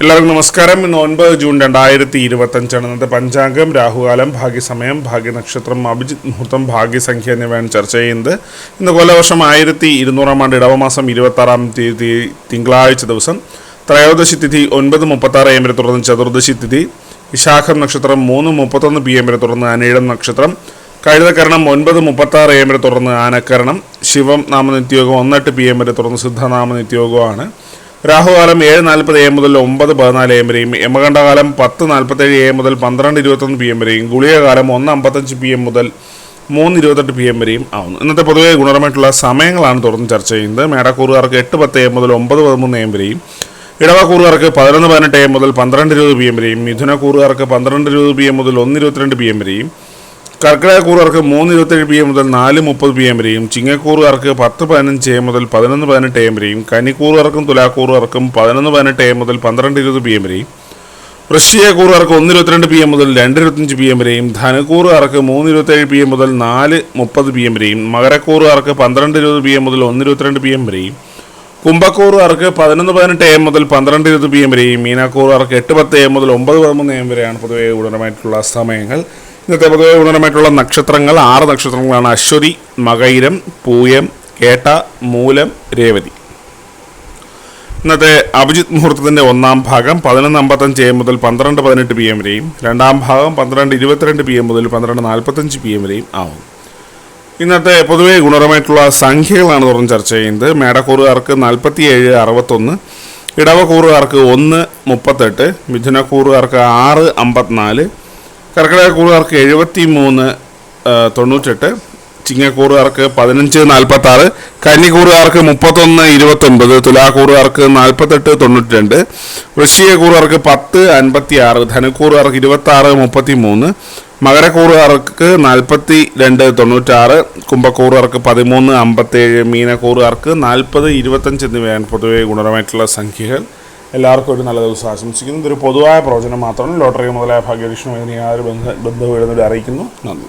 എല്ലാവർക്കും നമസ്കാരം. ഇന്ന് 9 ജൂൺ 2025 ഇന്നത്തെ പഞ്ചാംഗം, രാഹുകാലം, ഭാഗ്യസമയം, ഭാഗ്യനക്ഷത്രം, അഭിജിത്ത് മുഹൂർത്തം, ഭാഗ്യസംഖ്യ എന്നിവയാണ് ചർച്ച ചെയ്യുന്നത്. ഇന്ന് കൊല്ലവർഷം 1200 ആണ്ട്, ഇടവമാസം 26-ാം തീയതി തിങ്കളാഴ്ച ദിവസം, ത്രയോദശി തിഥി 9:36 AM വരെ തുടർന്ന് ചതുർദശി തിഥി, വിശാഖം നക്ഷത്രം 3:31 PM വരെ തുടർന്ന് അനിഴം നക്ഷത്രം, കഴുതക്കരണം 9:36 AM വരെ തുടർന്ന് ആനക്കരണം, ശിവം നാമനിത്യയോഗം 1:08 PM വരെ തുടർന്ന് സിദ്ധനാമനിത്യയോഗമാണ്. രാഹുകാലം 7:40 AM മുതൽ 9:14 AM വരെയും, യമകണ്ഠകാലം 10:47 AM മുതൽ 12:21 PM വരെയും, ഗുളികകാലം 1:55 PM മുതൽ 3:28 PM വരെയും ആവുന്നു. ഇന്നത്തെ പൊതുവെ ഗുണപരമായിട്ടുള്ള സമയങ്ങളാണ് തുടർന്ന് ചർച്ച ചെയ്യുന്നത്. മേടക്കൂറുകാർക്ക് 8:10 AM മുതൽ 9:13 AM വരെയും, ഇടവക്കൂറുകാർക്ക് 11:18 AM മുതൽ 12:20 PM വരെയും, മിഥുനക്കൂറുകാർക്ക് 12:20 PM മുതൽ 1:22 PM വരെയും, കർക്കിടകക്കൂറുകാർക്ക് 3:27 PM മുതൽ 4:30 PM വരെയും, ചിങ്ങക്കൂറുകാർക്ക് 10:15 AM മുതൽ 11:18 AM വരെയും, കന്നിക്കൂറുകാർക്കും തുലാക്കൂറുകാർക്കും 11:18 AM മുതൽ 12:20 PM വരെയും, വൃശ്ചികക്കൂറുകാർക്ക് 1:22 PM മുതൽ 2:25 PM വരെയും, ധനുക്കൂറുകാർക്ക് 3:27 PM മുതൽ 4:30 PM വരെയും, മകരക്കൂറുകാർക്ക് 12:20 PM മുതൽ 1:22 PM വരെയും, കുംഭക്കൂറുകാർക്ക് 11:18 AM മുതൽ 12:20 PM വരെയും, മീനക്കൂറുകാർക്ക് 8:10 AM മുതൽ 9:13 AM വരെയാണ് പൊതുവെ ഗുണപരമായിട്ടുള്ള സമയങ്ങൾ. ഇന്നത്തെ പൊതുവെ ഗുണപരമായിട്ടുള്ള നക്ഷത്രങ്ങൾ 6 നക്ഷത്രങ്ങളാണ്: അശ്വതി, മകയിരം, പൂയം, കേട്ട, മൂലം, രേവതി. ഇന്നത്തെ അഭിജിത്ത് മുഹൂർത്തത്തിൻ്റെ 1-ാം ഭാഗം 11:55 AM മുതൽ 12:18 PM വരെയും, 2-ാം ഭാഗം 12:22 PM മുതൽ 12:45 PM വരെയും ആവും. ഇന്നത്തെ പൊതുവെ ഗുണപരമായിട്ടുള്ള സംഖ്യകളാണ് തുറന്ന് ചർച്ച ചെയ്യുന്നത്. മേടക്കൂറുകാർക്ക് 47-61, ഇടവക്കൂറുകാർക്ക് 1:38, മിഥുനക്കൂറുകാർക്ക് 6:54, കർക്കിടകക്കൂറുകാർക്ക് 73-98, ചിങ്ങക്കൂറുകാർക്ക് 15-46, കന്നിക്കൂറുകാർക്ക് 31-29, തുലാക്കൂറുകാർക്ക് 48-92, വൃശ്ചികക്കൂറുകാർക്ക് 10-56, ധനുക്കൂറുകാർക്ക് 26-33, മകരക്കൂറുകാർക്ക് 42-96, കുംഭക്കൂറുകാർക്ക് 13-57, മീനക്കൂറുകാർക്ക് 40-25 എന്നിവയാണ് പൊതുവെ ഗുണപരമായിട്ടുള്ള സംഖ്യകൾ. എല്ലാവർക്കും ഒരു നല്ല ദിവസം ആശംസിക്കുന്നു. ഇതൊരു പൊതുവായ പ്രവചനം മാത്രമാണ്. ലോട്ടറി മുതലായ ഭാഗ്യപരീക്ഷണവുമായി യാതൊരു ബന്ധവും അറിയിക്കുന്നു. നന്ദി.